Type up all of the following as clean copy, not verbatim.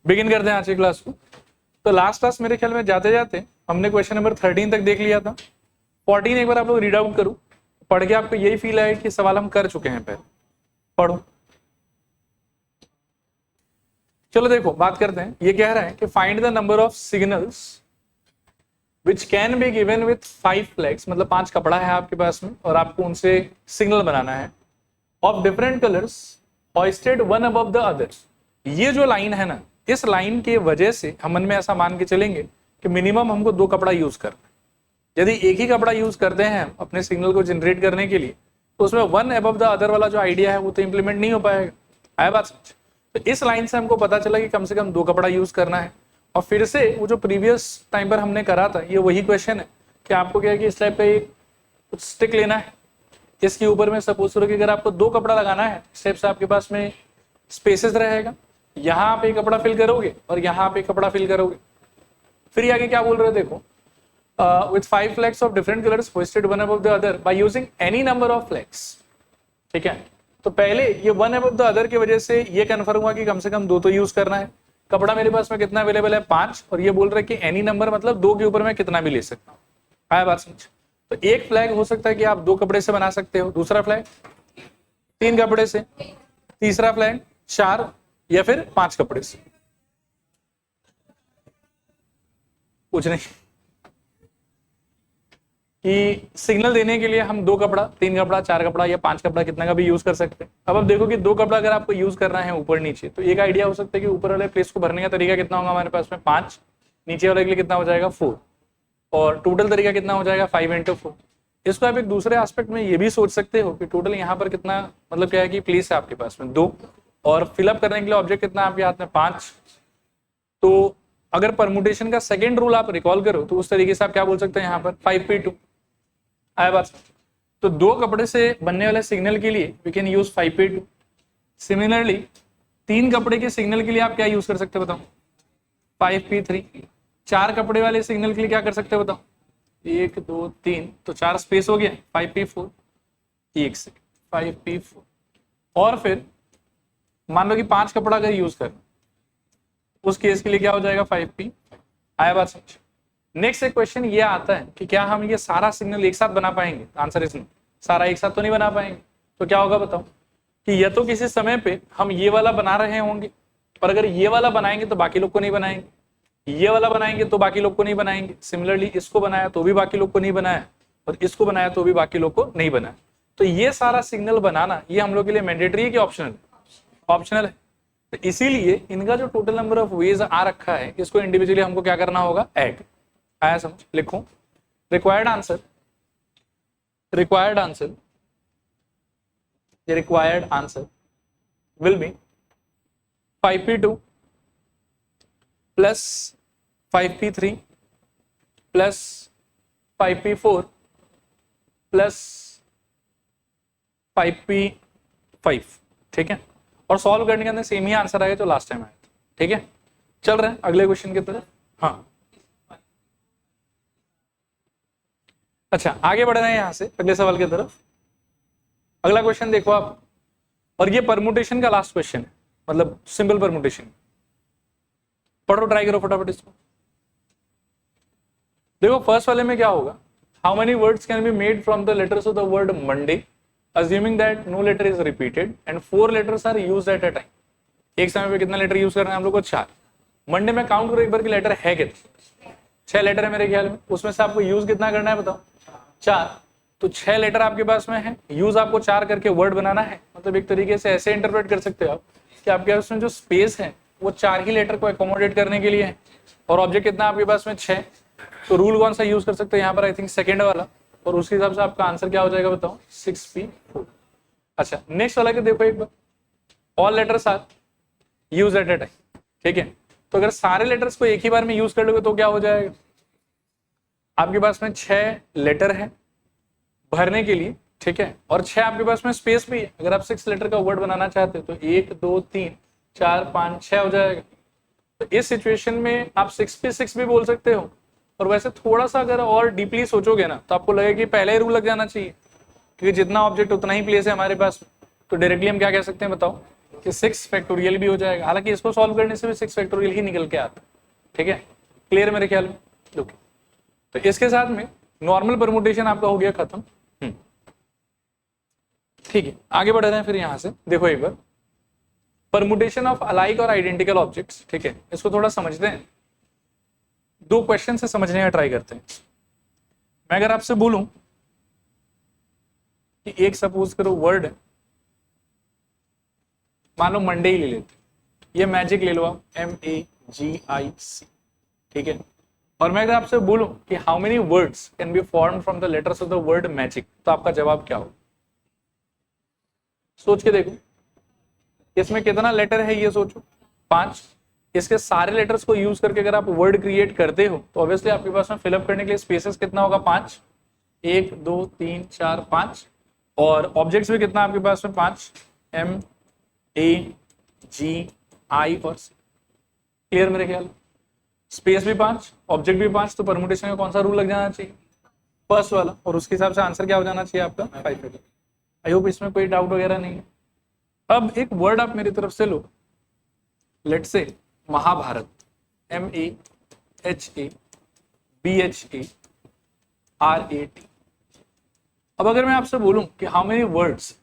Begin करते हैं आज की क्लास को। तो लास्ट क्लास मेरे ख्याल में जाते जाते हमने क्वेश्चन नंबर 13 तक देख लिया था। 14 एक बार आप लोग रीड आउट करो, पढ़ के आपको यही फील आए कि सवाल हम कर चुके हैं पहले। पढ़ो। चलो देखो बात करते हैं। ये कह रहा है कि find the number of signals which can be given with 5 flags, मतलब 5 कपड़ा है आपके पास में और आपको उनसे सिग्नल बनाना है of different colours hoisted one above the others. ये जो लाइन है ना, इस लाइन की वजह से हम मन में ऐसा मान के चलेंगे कि मिनिमम हमको 2 कपड़ा यूज करना है। यदि एक ही कपड़ा यूज करते हैं हम अपने सिग्नल को जनरेट करने के लिए, तो उसमें वन अबव द अदर वाला जो आइडिया है वो तो इंप्लीमेंट नहीं हो पाएगा। आया बात समझ? तो इस लाइन से हमको पता चला कि कम से कम 2 कपड़ा यूज करना है। और फिर से वो जो प्रीवियस टाइम पर हमने करा था, ये वही क्वेश्चन है कि आपको क्या है कि इस टाइप का एक कुछ स्टिक लेना है, इसके ऊपर में सपोज करो कि अगर आपको 2 कपड़ा लगाना है, इस टाइप से आपके पास में स्पेसेस रहेगा, यहाँ आप एक कपड़ा फिल करोगे और यहाँ आप एक कपड़ा फिल करोगे। फिर आगे क्या बोल रहे हैं देखो, with 5 flags of different colours hoisted one above the other by using any number of flags. ठीक है, तो पहले ये वन अबव द अदर की वजह से ये कन्फर्म हुआ कि कम से कम 2 तो यूज करना है। कपड़ा मेरे पास में कितना अवेलेबल है 5, और ये बोल रहे कि एनी नंबर मतलब 2 के ऊपर मैं कितना भी ले सकता हूँ। आया बात समझ? तो एक फ्लैग हो सकता है कि आप 2 कपड़े से बना सकते हो, दूसरा फ्लैग 3 कपड़े से, तीसरा फ्लैग 4 या फिर 5 कपड़े से। कुछ नहीं कि सिग्नल देने के लिए हम 2 कपड़ा, 3 कपड़ा, 4 कपड़ा या 5 कपड़ा कितना का भी यूज कर सकते हैं। अब देखो कि 2 कपड़ा अगर आपको यूज करना है ऊपर नीचे, तो एक आइडिया हो सकता है कि ऊपर वाले प्लेस को भरने का तरीका कितना होगा हमारे पास में 5, नीचे वाले के लिए कितना हो जाएगा 4, और टोटल तरीका कितना हो जाएगा 5 × 4। इसको आप एक दूसरे एस्पेक्ट में ये भी सोच सकते हो कि टोटल यहाँ पर कितना, मतलब क्या है कि प्लेस है आपके पास में 2, और फिलअप करने के लिए ऑब्जेक्ट कितना आपके हाथ में 5। तो अगर परमुटेशन का सेकेंड रूल आप रिकॉल करो तो उस तरीके से आप क्या बोल सकते हैं यहाँ पर 5p2। आया बात? तो 2 कपड़े से बनने वाले सिग्नल के लिए we can use 5p2। Similarly 3 कपड़े के सिग्नल के लिए आप क्या यूज कर सकते हो बताओ 5p3। 4 कपड़े वाले सिग्नल के लिए क्या कर सकते हो बताओ 1 2 3, तो 4 स्पेस हो गया 5p4। एक से 5p4, और फिर मान लो कि 5 कपड़ा अगर यूज कर, उस केस के लिए क्या हो जाएगा 5p। आया बात समझ? नेक्स्ट एक क्वेश्चन ये आता है कि क्या हम ये सारा सिग्नल एक साथ बना पाएंगे? आंसर इज नो, सारा एक साथ तो नहीं बना पाएंगे। तो क्या होगा बताओ कि या तो किसी समय पे हम ये वाला बना रहे होंगे, पर अगर ये वाला बनाएंगे तो बाकी लोग को नहीं बनाएंगे, ये वाला बनाएंगे तो बाकी लोग को नहीं बनाएंगे। सिमिलरली इसको बनाया तो भी बाकी लोग को नहीं बनाया, और इसको बनाया तो भी बाकी लोग को नहीं बनाया। तो ये सारा सिग्नल बनाना ये हम लोग के लिए मैंडेटरी है कि ऑप्शनल? ऑप्शनल है। तो इसीलिए इनका जो टोटल नंबर ऑफ वेज आ रखा है, इसको इंडिविजुअली हमको क्या करना होगा ऐड। आया समझ? लिखो required answer, required answer, required answer will be 5p2 plus 5p3 plus 5p4 plus 5p5। ठीक है, और सॉल्व करने के अंदर सेम ही आंसर आएगा जो लास्ट टाइम आया था। ठीक है, चल रहे हैं अगले क्वेश्चन की तरफ। हाँ अच्छा, आगे बढ़ रहे हैं यहां से अगले सवाल की तरफ। अगला क्वेश्चन देखो आप, और ये परमुटेशन का लास्ट क्वेश्चन है, मतलब सिंपल परमुटेशन। पढ़ो, ट्राई करो फटाफट इसको। देखो फर्स्ट वाले में क्या होगा, how many words can be made from the letters of the word Monday assuming that no letter is repeated and 4 letters are used at a time। एक समय पे कितना लेटर यूज करना है हम लोग को 4। मंडे में काउंट करो एक बार की लेटर है कितना, 6 लेटर है मेरे ख्याल में, उसमें से आपको यूज कितना करना है बताओ 4। तो 6 लेटर आपके पास में है, यूज आपको 4 करके वर्ड बनाना है। मतलब एक तरीके से ऐसे इंटरप्रेट कर सकते हो आप कि आपके पास में जो स्पेस है वो 4 ही लेटर को एकोमोडेट करने के लिए है, और ऑब्जेक्ट कितना आपके पास में 6। तो रूल कौन सा यूज कर सकते हो यहाँ पर, आई थिंक सेकेंड वाला, और उसके हिसाब से आपका आंसर क्या हो जाएगा बताओ 6p4। अच्छा नेक्स्ट वाला के देखो एक बार, all letters are use at a time. ठीक है, तो अगर सारे लेटर्स को एक ही बार में यूज कर लोगे तो क्या हो जाएगा, आपके पास में 6 लेटर है भरने के लिए। ठीक है, और 6 आपके पास में स्पेस भी है। अगर आप 6 लेटर का वर्ड बनाना चाहते हो तो 1 2 3 4 5 6 हो जाएगा। तो इस सिचुएशन में आप 6p6 भी बोल सकते हो, और वैसे थोड़ा सा अगर और डीपली सोचोगे ना तो आपको लगेगा कि पहले ही रूल लग जाना चाहिए, क्योंकि जितना ऑब्जेक्ट उतना ही प्लेस है हमारे पास। तो डायरेक्टली हम क्या कह सकते हैं बताओ कि 6 फैक्टोरियल भी हो जाएगा, हालांकि इसको सॉल्व करने से भी 6 फैक्टोरियल ही निकल के आता, ठीक है, क्लियर मेरे ख्याल में। ओके, तो इसके साथ में नॉर्मल परमुटेशन आपका हो गया खत्म। ठीक है, आगे बढ़ रहे हैं फिर यहां से, देखो एक बार परमुटेशन ऑफ अलाइक और आइडेंटिकल ऑब्जेक्ट्स, ठीक है, इसको थोड़ा समझते हैं, दो क्वेश्चन से समझने का ट्राई करते हैं। मैं अगर आपसे बोलूं कि एक सपोज करो वर्ड है, मान लो मंडे ही ले लेते, ये मैजिक ले लो आप, MAGIC, ठीक है, और मैं अगर आपसे बोलूं कि how many words can be form from the letters of the word magic, तो आपका जवाब क्या हो? सोच के देखो, इसमें कितना लेटर है ये सोचो, 5। इसके सारे लेटर्स को यूज करके अगर आप वर्ड क्रिएट करते हो तो ऑब्वियसली आपके पास में फिलअप करने के लिए स्पेसेस कितना होगा? 5, 1 2 3 4 5, और ऑब्जेक्ट्स भी कितना आपके पास में? 5, MAGI और C, क्लियर मेरे ख्याल, स्पेस भी 5, ऑब्जेक्ट भी 5, तो परमुटेशन का कौन सा रूल लग जाना चाहिए? फर्स्ट वाला, और उसके हिसाब से आंसर क्या हो जाना चाहिए आपका? 5। आई होप इसमें कोई डाउट वगैरह नहीं है। अब एक वर्ड आप मेरी तरफ से लो, लेट से महाभारत, MAHABHARAT। अब अगर मैं आपसे बोलूं कि हाउ मेनी वर्ड्स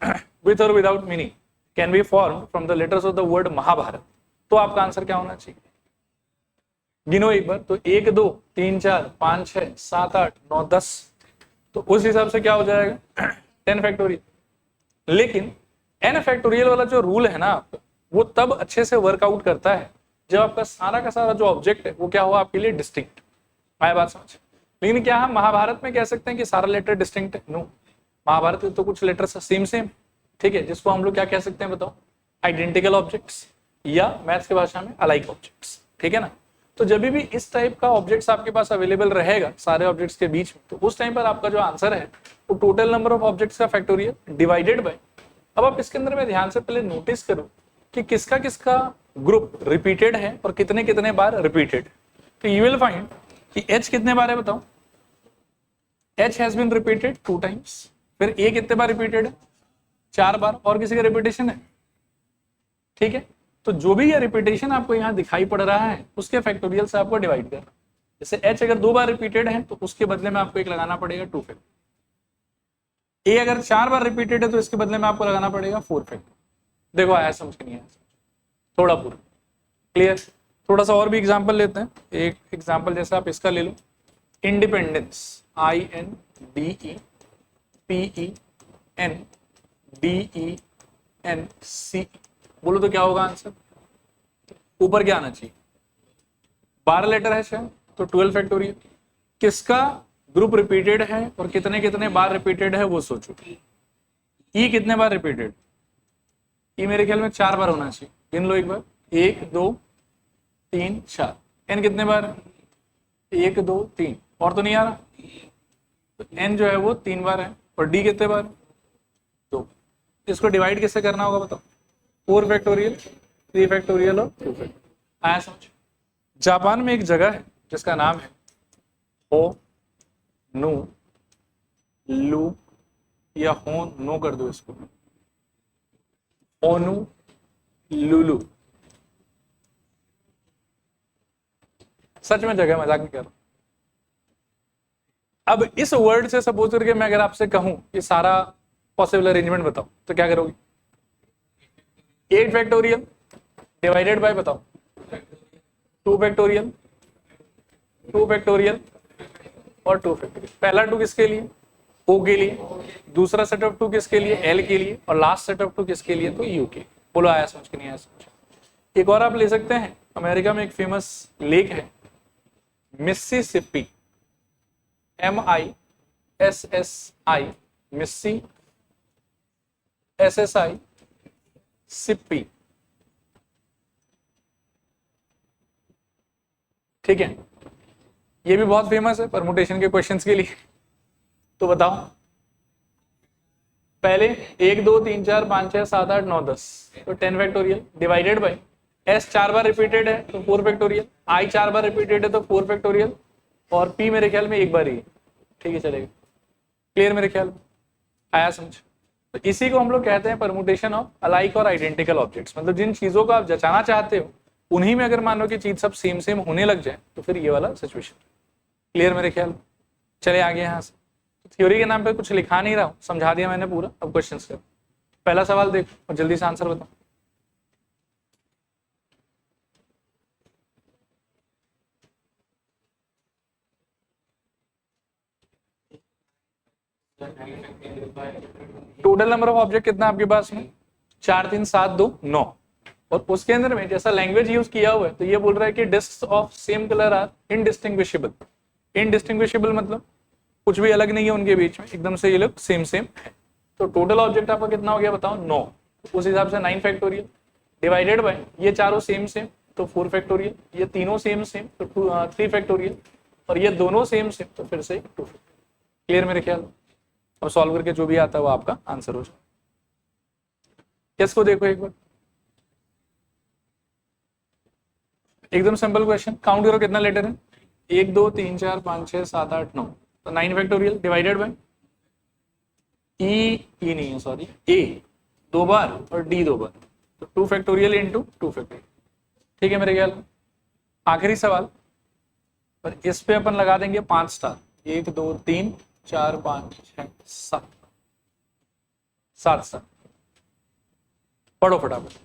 विथ और without meaning can be form from the letters of the word Mahabharat, तो आपका आंसर क्या होना चाहिए? गिनो एक बार, तो 1 2 3 4 5 6 7 8 9 10, तो उस हिसाब से क्या हो जाएगा? 10 फैक्टोरियल। लेकिन n फैक्टोरियल वाला जो रूल है ना आपका, वो तब अच्छे से वर्कआउट करता है जब आपका सारा का सारा जो ऑब्जेक्ट है वो क्या हुआ आपके लिए? डिस्टिंक्ट। आया बात समझ? लेकिन क्या हम महाभारत में कह सकते हैं कि सारा लेटर डिस्टिंक्ट है? नो, महाभारत में तो कुछ लेटर्स सेम, ठीक है, जिसको हम लोग क्या कह सकते हैं बताओ? आइडेंटिकल ऑब्जेक्ट्स, या मैथ्स की भाषा में अलाइक ऑब्जेक्ट्स, ठीक है ना। तो जब भी इस टाइप का ऑब्जेक्ट्स आपके पास अवेलेबल रहेगा सारे ऑब्जेक्ट्स के बीच में, तो उस टाइम पर आपका जो आंसर है वो टोटल नंबर ऑफ ऑब्जेक्ट्स का फैक्टोरियल डिवाइडेड बाय। अब आप इसके अंदर में ध्यान से पहले नोटिस करो कि किसका किसका ग्रुप रिपीटेड है और कितने कितने बार रिपीटेड। तो यू विल फाइंड कि H कितने बार है बताओ? H has been repeated 2 times. फिर A कितने बार रिपीटेड है? 4 बार। और किसी का रिपीटेशन है? ठीक है, तो जो भी ये रिपीटेशन आपको यहाँ दिखाई पड़ रहा है उसके फैक्टोरियल से आपको डिवाइड करना। जैसे H अगर 2 बार रिपीटेड है तो उसके बदले में आपको एक लगाना पड़ेगा 2 फैक्टर। A अगर 4 बार रिपीटेड है तो इसके बदले में आपको लगाना पड़ेगा 4 फैक्टर। देखो आया समझ के नहीं आया? थोड़ा पूरा क्लियर। थोड़ा सा और भी एग्जांपल लेते हैं। एक एग्जांपल जैसे आप इसका ले लो, इंडिपेंडेंस, INDEPENDENCE, बोलो तो क्या होगा आंसर? ऊपर क्या आना चाहिए? 12 लेटर है शायद, तो 12 फैक्टोरियल। किसका ग्रुप रिपीटेड है और कितने कितने बार रिपीटेड है वो सोचो। E कितने बार रिपीटेड? E मेरे ख्याल में 4 बार होना चाहिए। गिन लो एक बार, 1 2 3 4। N कितने बार? 1 2 3, और तो नहीं आ रहा, तो N जो है वो 3 बार है। और D कितने बार? 2। इसको डिवाइड किससे करना होगा बताओ? 4 फैक्टोरियल, 3 फैक्टोरियल और 2 फैक्टोरियल। आया समझ? जापान में एक जगह है जिसका नाम है होनोलुलु, या नो कर दो इसको, होनोलुलु। सच में जगह, मजाक नहीं कर रहा। अब इस वर्ड से सपोज करके मैं अगर आपसे कहूं कि सारा पॉसिबल अरेंजमेंट बताओ, तो क्या करोगे? 8 फैक्टोरियल डिवाइडेड बाय बताओ 2 फैक्टोरियल, 2 फैक्टोरियल और 2 फैक्टोरियल। पहला 2 किसके लिए? O के लिए। दूसरा सेट ऑफ 2 किसके लिए? L के लिए। और लास्ट सेट ऑफ 2 किसके लिए? तो U के लिए। बोलो आया समझ के नहीं आया समझ? एक और आप ले सकते हैं, अमेरिका में एक फेमस लेक है मिसिसिपी, MISSI, मिस्सी SSI सिप्पी, ठीक है, ये भी बहुत फेमस है परमुटेशन के क्वेश्चंस के लिए। तो बताओ पहले 1 2 3 4 5 6 7 8 9 10, तो 10 factorial divided by S 4 bar repeated है तो 4 फैक्टोरियल, I 4 बार रिपीटेड है तो 4 फैक्टोरियल, और P मेरे ख्याल में 1 बार ही है। ठीक है चलेगा, क्लियर मेरे ख्याल में? आया समझ? तो इसी को हम लोग कहते हैं परमुटेशन ऑफ अलाइक और आइडेंटिकल ऑब्जेक्ट्स। मतलब जिन चीजों को आप जचाना चाहते हो उन्हीं में अगर मान लो कि चीज सब सेम सेम होने लग जाए तो फिर ये वाला सिचुएशन। क्लियर मेरे ख्याल। चले आगे यहाँ से। थ्योरी के नाम पे कुछ लिखा नहीं रहा हूँ, समझा दिया मैंने पूरा। अब क्वेश्चन करो। पहला सवाल देखो और जल्दी से आंसर बताओ। टोटल नंबर ऑफ ऑब्जेक्ट कितना आपके पास में? 4 3 7 2 9। और उसके अंदर में जैसा लैंग्वेज यूज किया हुआ है तो ये बोल रहा है कि discs of same colour are indistinguishable. Indistinguishable मतलब कुछ भी अलग नहीं है उनके बीच में, एकदम से ये लोग सेम सेम है। तो टोटल ऑब्जेक्ट आपका कितना हो गया बताओ? 9। उस हिसाब से 9 फैक्टोरियल डिवाइडेड बाय ये चारों सेम सेम तो 4 फैक्टोरियल, ये तीनों सेम सेम तो 3 फैक्टोरियल, और ये दोनों सेम सेम तो फिर से 2 फैक्टोरियल। क्लियर मेरे ख्याल। अब सॉल्व करके जो भी आता है वो आपका आंसर हो जाए। इसको देखो एक बार, एकदम सिंपल क्वेश्चन। काउंट करो कितना लेटर है? 1 2 3 4 5 6 7 8 9। तो 9 फैक्टोरियल डिवाइडेड बाय ई नहीं है सॉरी, ए 2 बार और डी 2 बार, तो 2 फैक्टोरियल इंटू 2 फैक्टोरियल। ठीक है मेरे ख्याल। आखिरी सवाल पर इस पे अपन लगा देंगे 5 स्टार। 1 2 3 4 5 6 7 7 स्टार। पढ़ो फटाफट।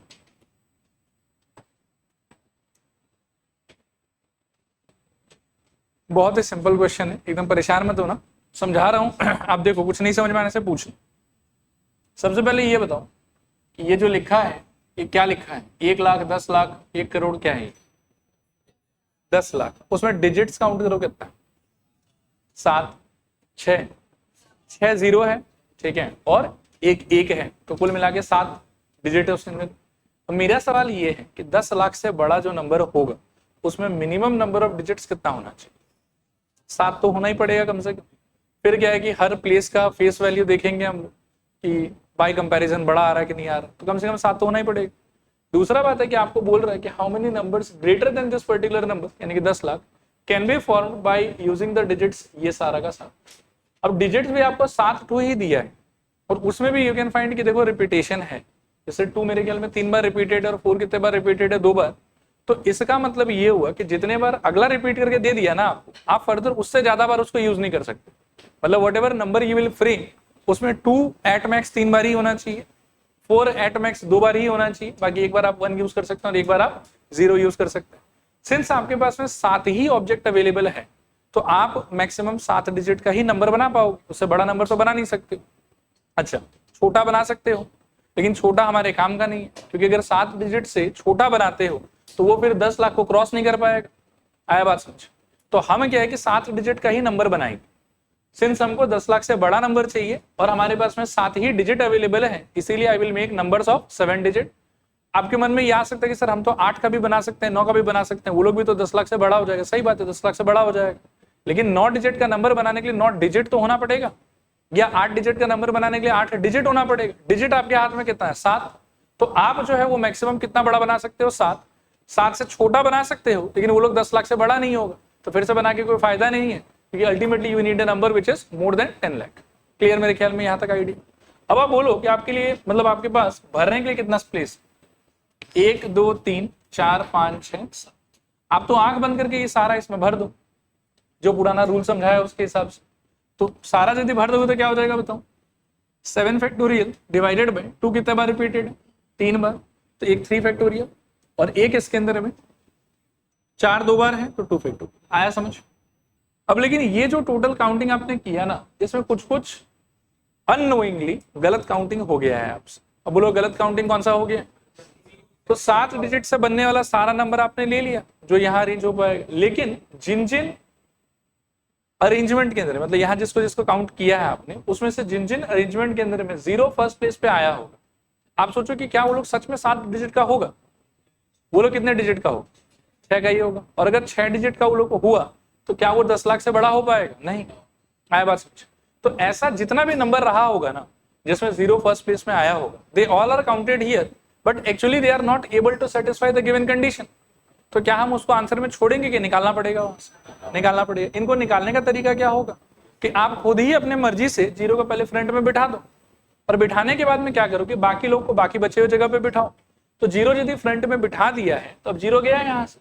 बहुत ही सिंपल क्वेश्चन है, एकदम परेशान मत हो ना, समझा रहा हूं। आप देखो कुछ नहीं समझ में आने से पूछ लो। सबसे पहले ये बताओ कि ये जो लिखा है ये क्या लिखा है? 1 लाख 10 लाख 1 करोड़ क्या है? 10 लाख। उसमें डिजिट्स काउंट करो कितना है? 7 6 6 0 है, ठीक है, और 1 1 है, तो कुल मिला के 7 डिजिट है उसके अंदर। तो मेरा सवाल ये है कि 10 लाख से बड़ा जो नंबर होगा उसमें मिनिमम नंबर ऑफ डिजिट्स कितना होना चाहिए? 7 तो होना ही पड़ेगा कम से कम। फिर क्या है कि हर प्लेस का फेस वैल्यू देखेंगे हम कि बाय कंपैरिजन बड़ा आ रहा है कि नहीं आ रहा, तो कम से कम 7 तो होना ही पड़ेगा। दूसरा बात है कि आपको बोल रहा है कि how many numbers greater than this particular number, यानी कि 10 lakh can be formed by using the digits, ये सारा का सारा। अब डिजिट्स भी आपको 7 2 ही दिया है, और उसमें भी यू कैन फाइंड कि देखो रिपीटेशन है, जैसे 2 मेरे ख्याल में 3 बार रिपीटेड है और 4 कितने बार रिपीटेड है? 2 बार। तो इसका मतलब ये हुआ कि जितने बार अगला रिपीट करके दे दिया ना आपको, आप फर्दर उससे ज्यादा बार उसको यूज नहीं कर सकते। मतलब what ever number you will frame उसमें 2 एट मैक्स 3 बार ही होना चाहिए, 4 एट मैक्स 2 बार ही होना चाहिए, बाकी एक बार आप 1 यूज कर सकते हैं और एक बार आप 0 यूज कर सकते हैं। सिंस आपके पास में 7 ही ऑब्जेक्ट अवेलेबल है तो आप मैक्सिमम 7 डिजिट का ही नंबर बना पाओगे, उससे बड़ा नंबर तो बना नहीं सकते। अच्छा, छोटा बना सकते हो, लेकिन छोटा हमारे काम का नहीं है, क्योंकि अगर 7 डिजिट से छोटा बनाते हो तो वो फिर 10 लाख को क्रॉस नहीं कर पाएगा। आया बात समझ? तो हम क्या है कि 7 डिजिट का ही नंबर बनाएंगे। सिंस हमको 10 लाख से बड़ा नंबर चाहिए और हमारे पास में 7 ही डिजिट अवेलेबल है, इसीलिए I will make numbers of 7 digit. आपके मन में ये आ सकता है कि सर हम तो 8 का भी बना सकते हैं, 9 का भी बना सकते हैं, वो लोग भी तो 10 लाख से बड़ा हो जाएगा। सही बात है, 10 लाख से बड़ा हो जाएगा, लेकिन 9 डिजिट का नंबर बनाने के लिए 9 डिजिट तो होना पड़ेगा, या 8 डिजिट का नंबर बनाने के लिए 8 डिजिट होना पड़ेगा। डिजिट आपके हाथ में कितना है? 7। तो आप जो है वो मैक्सिमम कितना बड़ा बना सकते हो? 7। 7 से छोटा बना सकते हो, लेकिन वो लोग 10 लाख से बड़ा नहीं होगा, तो फिर से बना के कोई फायदा नहीं है, क्योंकि ultimately you need a number which is more than 10 lakh. Clear मेरे ख्याल में यहाँ तक आइडिया। अब आप बोलो कि आपके लिए मतलब आपके पास भरने के लिए कितना स्पेस? 1 2 3 4 5 6 7। आप तो आंख बंद करके ये सारा इसमें भर दो, जो पुराना रूल समझाया है उसके हिसाब से। तो सारा यदि भर दोगे तो क्या हो जाएगा बताओ? 7 फैक्टोरियल डिवाइडेड बाय 2 कितने बार रिपीटेड है? 3 बार, तो एक 3 फैक्टोरियल और एक इसके अंदर में 4 2 बार है तो 2 फैक्टोरियल। आया समझ? अब लेकिन ये जो टोटल काउंटिंग आपने किया ना, इसमें कुछ कुछ अननोइंगली गलत काउंटिंग हो गया है आपसे। अब बोलो गलत काउंटिंग कौन सा हो गया? तो 7 डिजिट से बनने वाला सारा नंबर आपने ले लिया जो यहाँ अरेंज हो पाएगा, लेकिन जिन जिन अरेंजमेंट के अंदर, मतलब यहाँ जिसको जिसको काउंट किया है आपने, उसमें से जिन जिन अरेंजमेंट के अंदर में 0 फर्स्ट प्लेस पे आया होगा, आप सोचो कि क्या वो लोग सच में 7 डिजिट का होगा? वो लोग कितने डिजिट का होगा? 6 का ही होगा। और अगर 6 डिजिट का वो लोग हुआ तो क्या वो 10 लाख से बड़ा हो पाएगा? नहीं। आया बात समझ? तो ऐसा जितना भी नंबर रहा होगा ना जिसमें 0 फर्स्ट प्लेस में आया होगा, they all are counted here, but actually they are not able to satisfy the given condition. तो क्या हम उसको आंसर में छोड़ेंगे कि निकालना पड़ेगा? वहां से निकालना पड़ेगा। इनको निकालने का तरीका क्या होगा कि आप खुद ही अपने मर्जी से 0 को पहले फ्रंट में बिठा दो और बिठाने के बाद में क्या करो कि बाकी लोग को बाकी बचे हुए जगह पे बिठाओ। तो 0 यदि फ्रंट में बिठा दिया है तो अब 0 गया है यहाँ से,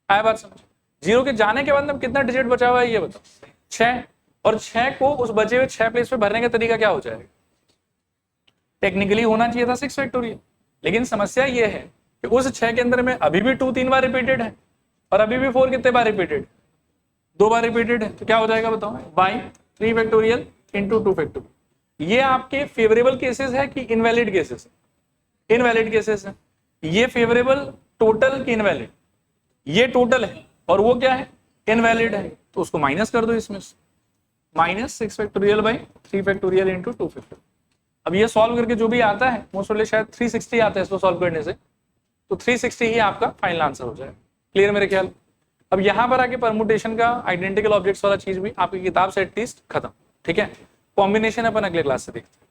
आया बात समझ। 0 के जाने के बाद में कितना डिजिट बचा हुआ है ये बताओ, 6, और 6 को उस बचे हुए 6 प्लेस पे भरने का तरीका क्या हो जाएगा? टेक्निकली होना चाहिए था 6 फैक्टोरियल, लेकिन समस्या ये है कि उस 6 के अंदर में अभी भी 2 3 बार रिपीटेड है और अभी भी 4 कितने बार रिपीटेड, 2 बार रिपीटेड है। तो क्या हो जाएगा बताओ, बाई 3 फैक्टोरियल इंटू 2 फैक्टोरियल। ये आपके फेवरेबल केसेस है कि इनवैलिड केसेस है? इनवैलिड केसेस है। ये फेवरेबल टोटल की इनवैलिड? ये टोटल है और वो क्या है, इनवैलिड है, तो उसको माइनस कर दो इसमें से, minus 6 factorial by 3 factorial into 2 factorial. अब ये सॉल्व करके जो भी आता है मोस्ट ऑफ शायद 360 आता है इसको सॉल्व करने से, तो 360 ही आपका फाइनल आंसर हो जाएगा। क्लियर मेरे ख्याल। अब यहाँ पर आके परमुटेशन का आइडेंटिकल ऑब्जेक्ट्स वाला चीज भी आपकी किताब से एटलीस्ट खत्म, ठीक है। कॉम्बिनेशन अपन अगले क्लास से देखते हैं।